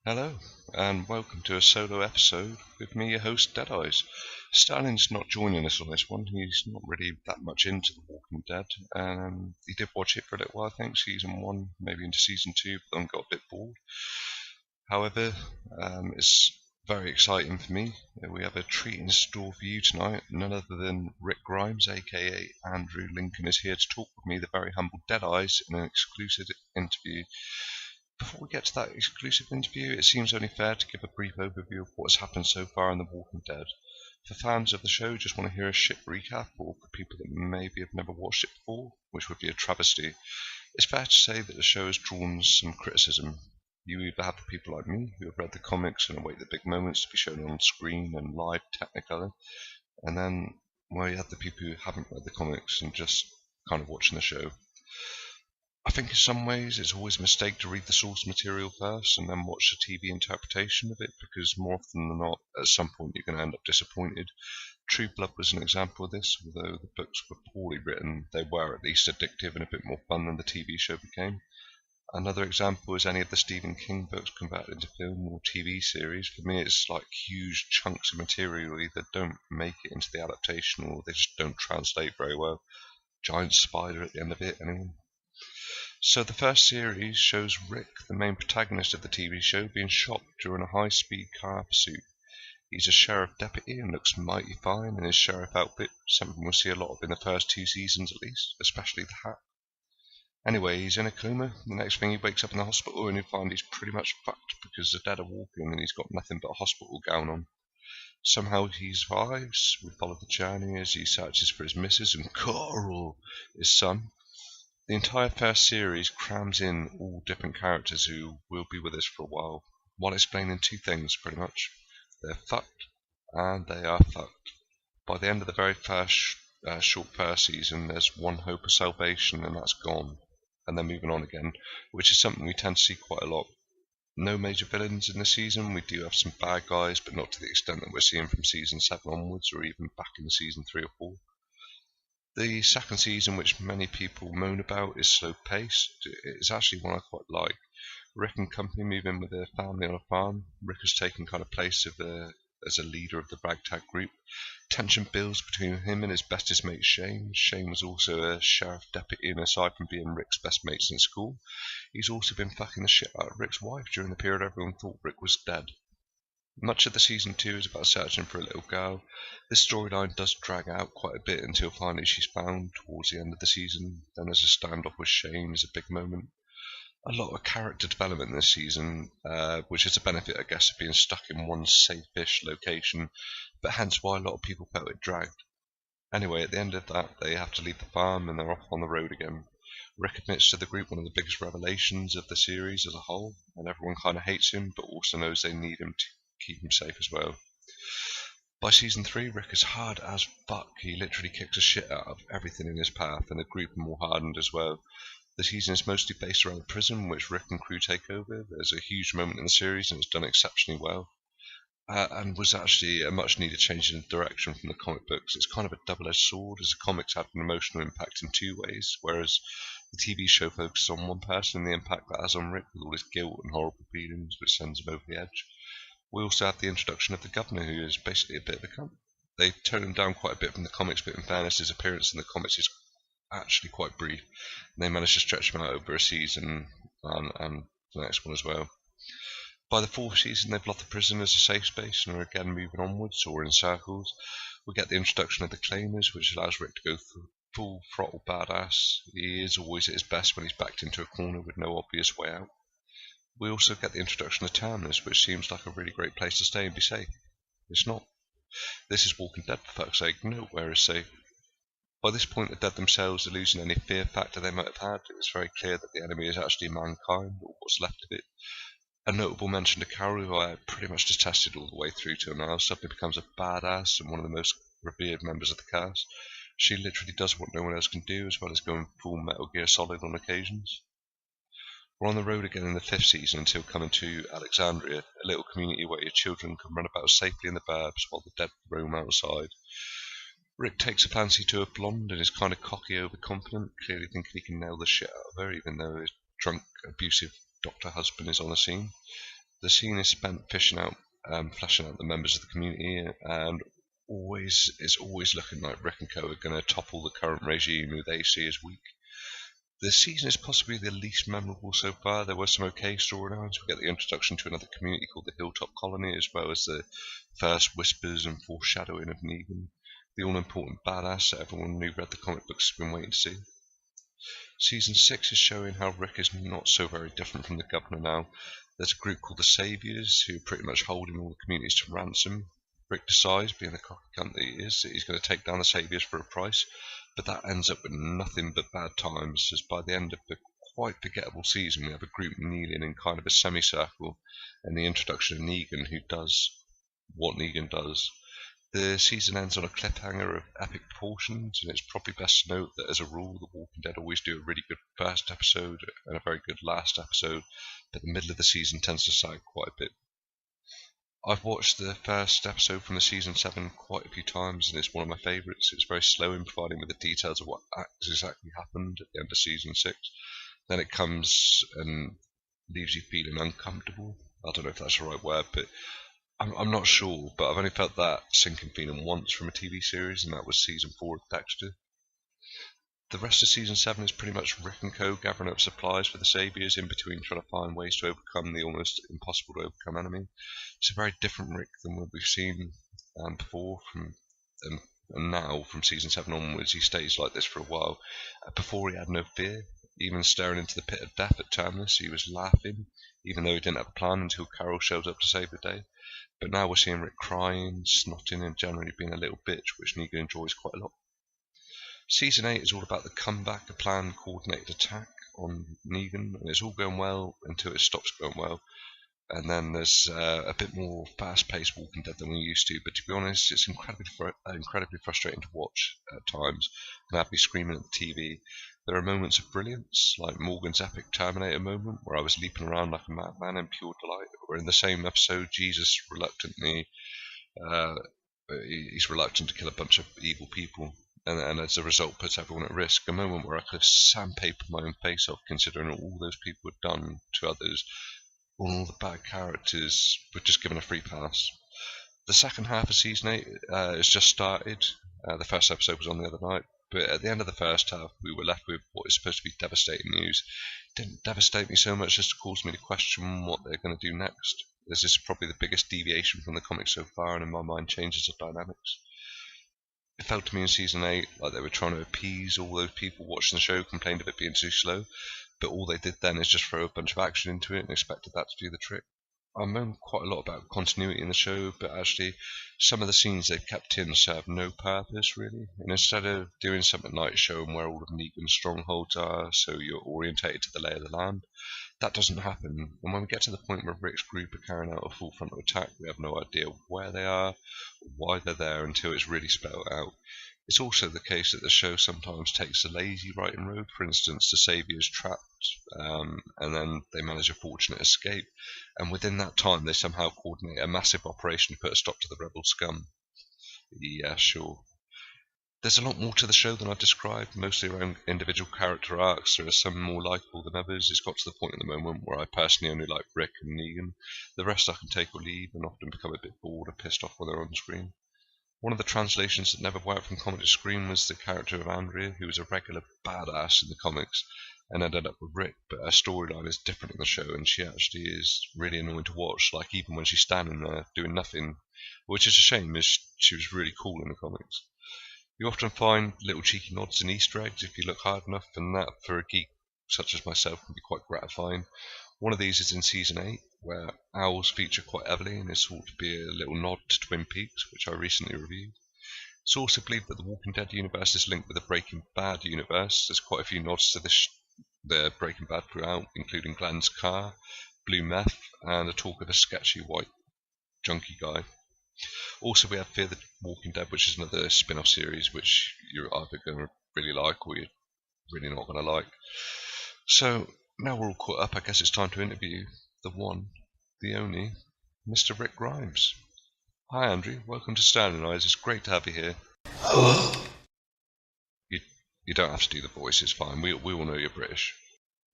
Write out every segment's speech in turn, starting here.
Hello, and welcome to a solo episode with me, your host, Deadeyes. Stalin's not joining us on this one. He's not really that much into The Walking Dead. He did watch it for a little while, I think, season 1, maybe into season 2, but then got a bit bored. However, it's very exciting for me. We have a treat in store for you tonight. None other than Rick Grimes, a.k.a. Andrew Lincoln, is here to talk with me, the very humble Deadeyes, in an exclusive interview. Before we get to that exclusive interview, it seems only fair to give a brief overview of what has happened so far in The Walking Dead. For fans of the show, just want to hear a ship recap, or for people that maybe have never watched it before, which would be a travesty. It's fair to say that the show has drawn some criticism. You either have the people like me, who have read the comics and await the big moments to be shown on screen and live technically, and then, well, you have the people who haven't read the comics and just kind of watching the show. I think in some ways it's always a mistake to read the source material first and then watch the TV interpretation of it, because more often than not, at some point you're going to end up disappointed. True Blood was an example of this. Although the books were poorly written, they were at least addictive and a bit more fun than the TV show became. Another example is any of the Stephen King books converted into film or TV series. For me, it's like huge chunks of material either don't make it into the adaptation or they just don't translate very well. Giant spider at the end of it, anyway. So the first series shows Rick, the main protagonist of the TV show, being shot during a high-speed car pursuit. He's a sheriff deputy and looks mighty fine in his sheriff outfit, something we'll see a lot of in the first 2 seasons at least, especially the hat. Anyway, he's in a coma. The next thing he wakes up in the hospital and you find he's pretty much fucked because the dead are walking and he's got nothing but a hospital gown on. Somehow he survives. We follow the journey as he searches for his missus and Carl, his son. The entire first series crams in all different characters who will be with us for a while explaining 2 things, pretty much. They're fucked, and they are fucked. By the end of the very first short first season, there's one hope of salvation, and that's gone. And they're moving on again, which is something we tend to see quite a lot. No major villains in the season. We do have some bad guys, but not to the extent that we're seeing from season 7 onwards, or even back in season 3 or 4. The second season, which many people moan about, is slow paced. It's actually one I quite like. Rick and company move in with their family on a farm. Rick has taken kind of place as a leader of the ragtag group. Tension builds between him and his bestest mate Shane. Shane was also a sheriff deputy, and aside from being Rick's best mate since school, he's also been fucking the shit out of Rick's wife during the period everyone thought Rick was dead. Much of the season 2 is about searching for a little girl. This storyline does drag out quite a bit until finally she's found towards the end of the season. Then there's a standoff with Shane is a big moment. A lot of character development this season, which is a benefit, I guess, of being stuck in one safe-ish location, but hence why a lot of people felt it dragged. Anyway, at the end of that, they have to leave the farm and they're off on the road again. Rick admits to the group one of the biggest revelations of the series as a whole, and everyone kind of hates him, but also knows they need him to keep him safe as well. By season 3, Rick is hard as fuck. He literally kicks the shit out of everything in his path, and the group are more hardened as well. The season is mostly based around the prison, which Rick and crew take over. There's a huge moment in the series, and it's done exceptionally well. And was actually a much needed change in direction from the comic books. It's kind of a double-edged sword, as the comics had an emotional impact in 2 ways, whereas the TV show focuses on one person and the impact that has on Rick with all his guilt and horrible feelings, which sends him over the edge. We also have the introduction of the governor, who is basically a bit of a cunt. They tone him down quite a bit from the comics, but in fairness, his appearance in the comics is actually quite brief. And they managed to stretch him out over a season and the next one as well. By the 4th season, they've lost the prison as a safe space and are again moving onwards or in circles. We get the introduction of the claimers, which allows Rick to go full throttle badass. He is always at his best when he's backed into a corner with no obvious way out. We also get the introduction of Terminus, which seems like a really great place to stay and be safe. It's not. This is Walking Dead, for fuck's sake. Nowhere is safe. By this point, the dead themselves are losing any fear factor they might have had. It's very clear that the enemy is actually mankind, or what's left of it. A notable mention to Carol, who I pretty much detested all the way through till now, suddenly becomes a badass and one of the most revered members of the cast. She literally does what no one else can do, as well as going full Metal Gear Solid on occasions. We're on the road again in the 5th season until coming to Alexandria, a little community where your children can run about safely in the burbs while the dead roam outside. Rick takes a fancy to a blonde and is kind of cocky, overconfident, clearly thinking he can nail the shit out of her, even though his drunk, abusive doctor husband is on the scene. The scene is spent fleshing out the members of the community, and it's always looking like Rick and Co are going to topple the current regime who they see as weak. The season is possibly the least memorable so far. There were some okay storylines. We get the introduction to another community called the Hilltop Colony, as well as the first whispers and foreshadowing of Negan, the all-important badass that everyone who read the comic books has been waiting to see. Season 6 is showing how Rick is not so very different from the governor now. There's a group called the Saviors who are pretty much holding all the communities to ransom. Rick decides, being the cocky cunt that he is, that he's going to take down the Saviors for a price, but that ends up with nothing but bad times, as by the end of the quite forgettable season we have a group kneeling in kind of a semicircle, and the introduction of Negan, who does what Negan does. The season ends on a cliffhanger of epic proportions, and it's probably best to note that as a rule The Walking Dead always do a really good first episode and a very good last episode, but the middle of the season tends to sag quite a bit. I've watched the first episode from the season 7 quite a few times, and it's one of my favourites. It's very slow in providing with the details of what exactly happened at the end of season 6. Then it comes and leaves you feeling uncomfortable. I don't know if that's the right word, but I'm not sure. But I've only felt that sinking feeling once from a TV series, and that was season 4 of Dexter. The rest of season 7 is pretty much Rick and Co gathering up supplies for the Saviors, in between trying to find ways to overcome the almost impossible to overcome enemy. It's a very different Rick than what we've seen before, and now from season 7 onwards. He stays like this for a while. Before he had no fear, even staring into the pit of death at Terminus, he was laughing, even though he didn't have a plan until Carol showed up to save the day. But now we're seeing Rick crying, snotting, and generally being a little bitch, which Negan enjoys quite a lot. Season 8 is all about the comeback, a planned coordinated attack on Negan, and it's all going well until it stops going well. And then there's a bit more fast-paced Walking Dead than we used to, but to be honest, it's incredibly frustrating to watch at times, and I'd be screaming at the TV. There are moments of brilliance, like Morgan's epic Terminator moment, where I was leaping around like a madman in pure delight, or in the same episode, Jesus he's reluctant to kill a bunch of evil people, and as a result puts everyone at risk. A moment where I could have sandpapered my own face off, considering all those people had done to others. All the bad characters were just given a free pass. The second half of season 8 has just started. The first episode was on the other night, but at the end of the first half we were left with what is supposed to be devastating news. It didn't devastate me so much as to cause me to question what they're going to do next. This is probably the biggest deviation from the comics so far, and in my mind changes the dynamics. It felt to me in season 8 like they were trying to appease all those people watching the show, complained of it being too slow, but all they did then is just throw a bunch of action into it and expected that to do the trick. I moan quite a lot about continuity in the show, but actually some of the scenes they've kept in serve no purpose really, and instead of doing something like showing where all of Negan's strongholds are so you're orientated to the lay of the land, that doesn't happen, and when we get to the point where Rick's group are carrying out a full frontal attack, we have no idea where they are or why they're there until it's really spelled out. It's also the case that the show sometimes takes a lazy writing road. For instance, the Savior's trapped, and then they manage a fortunate escape, and within that time they somehow coordinate a massive operation to put a stop to the rebel scum. Yeah, sure. There's a lot more to the show than I've described, mostly around individual character arcs. There are some more likeable than others. It's got to the point at the moment where I personally only like Rick and Negan. The rest I can take or leave, and often become a bit bored or pissed off when they're on screen. One of the translations that never worked from comic to screen was the character of Andrea, who was a regular badass in the comics and ended up with Rick, but her storyline is different in the show, and she actually is really annoying to watch, like even when she's standing there doing nothing, which is a shame, as she was really cool in the comics. You often find little cheeky nods and Easter eggs if you look hard enough, and that, for a geek such as myself, can be quite gratifying. One of these is in season 8, where owls feature quite heavily, and is thought to be a little nod to Twin Peaks, which I recently reviewed. It's also believed that the Walking Dead universe is linked with the Breaking Bad universe. There's quite a few nods to the Breaking Bad throughout, including Glenn's car, blue meth, and a talk of a sketchy white junkie guy. Also, we have Fear the Walking Dead, which is another spin-off series which you're either going to really like or you're really not going to like. So, now we're all caught up, I guess it's time to interview the one, the only, Mr. Rick Grimes. Hi Andrew, welcome to Standing Eyes, it's great to have you here. Hello? You don't have to do the voice, it's fine, we all know you're British.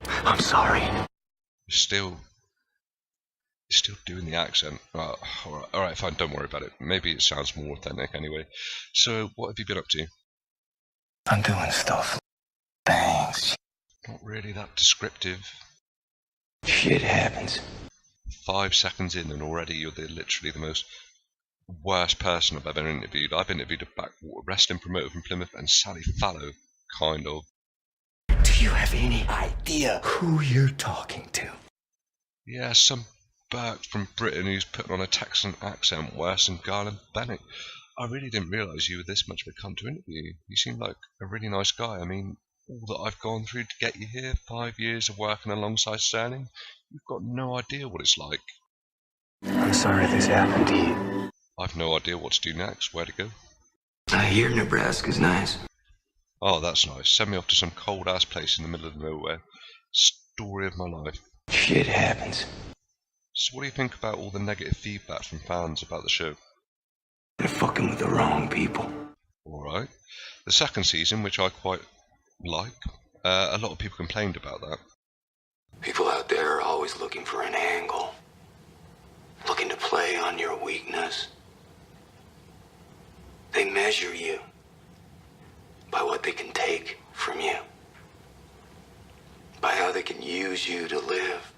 I'm sorry. Still You're still doing the accent. Oh, all right, fine, don't worry about it. Maybe it sounds more authentic anyway. So, what have you been up to? I'm doing stuff. Things. Not really that descriptive. Shit happens. 5 seconds in and already you're literally the most worst person I've ever interviewed. I've interviewed a backwater wrestling promoter from Plymouth and Sally Fallow, kind of. Do you have any idea who you're talking to? Yeah, some Burke from Britain who's putting on a Texan accent worse than Garland Bennett. I really didn't realise you were this much of a cunt to interview. You seem like a really nice guy. I mean, all that I've gone through to get you here, 5 years of working alongside Sterling, you've got no idea what it's like. I'm sorry this happened to you. I've no idea what to do next, where to go. I hear Nebraska's nice. Oh, that's nice. Send me off to some cold-ass place in the middle of nowhere. Story of my life. Shit happens. So what do you think about all the negative feedback from fans about the show? They're fucking with the wrong people. Alright. The second season, which I quite like, a lot of people complained about that. People out there are always looking for an angle. Looking to play on your weakness. They measure you by what they can take from you. By how they can use you to live.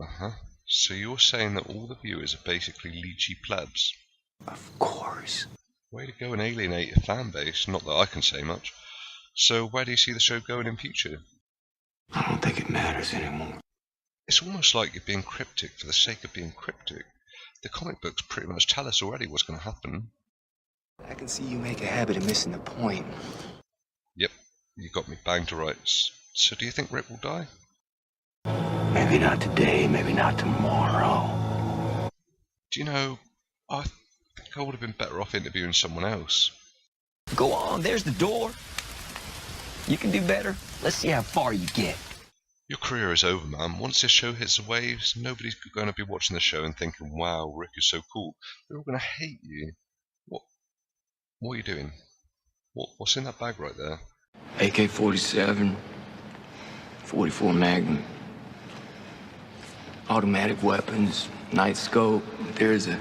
Uh-huh. So you're saying that all the viewers are basically leechy plebs? Of course. Way to go and alienate your fan base, not that I can say much. So where do you see the show going in future? I don't think it matters anymore. It's almost like you're being cryptic for the sake of being cryptic. The comic books pretty much tell us already what's going to happen. I can see you make a habit of missing the point. Yep, you got me banged to rights. So do you think Rick will die? Maybe not today, maybe not tomorrow. Do you know, I think I would have been better off interviewing someone else. Go on, there's the door. You can do better. Let's see how far you get. Your career is over, man. Once this show hits the waves, nobody's going to be watching the show and thinking, wow, Rick is so cool. They're all going to hate you. What are you doing? What's in that bag right there? AK-47, 44 Magnum, automatic weapons, night scope. There's a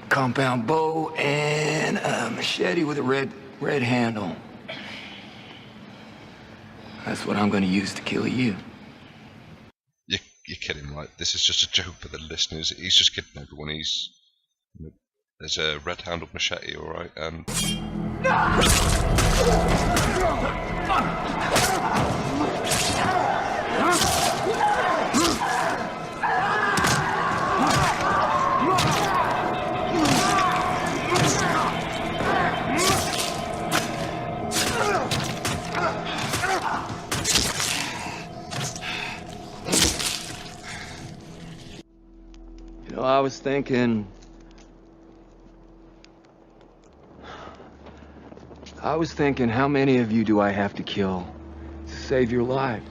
compound bow and a machete with a red handle. That's what I'm going to use to kill you. You're kidding, right? This is just a joke for the listeners. He's just kidding everyone. There's a red-handled machete, all right, and... You know, I was thinking how many of you do I have to kill to save your lives?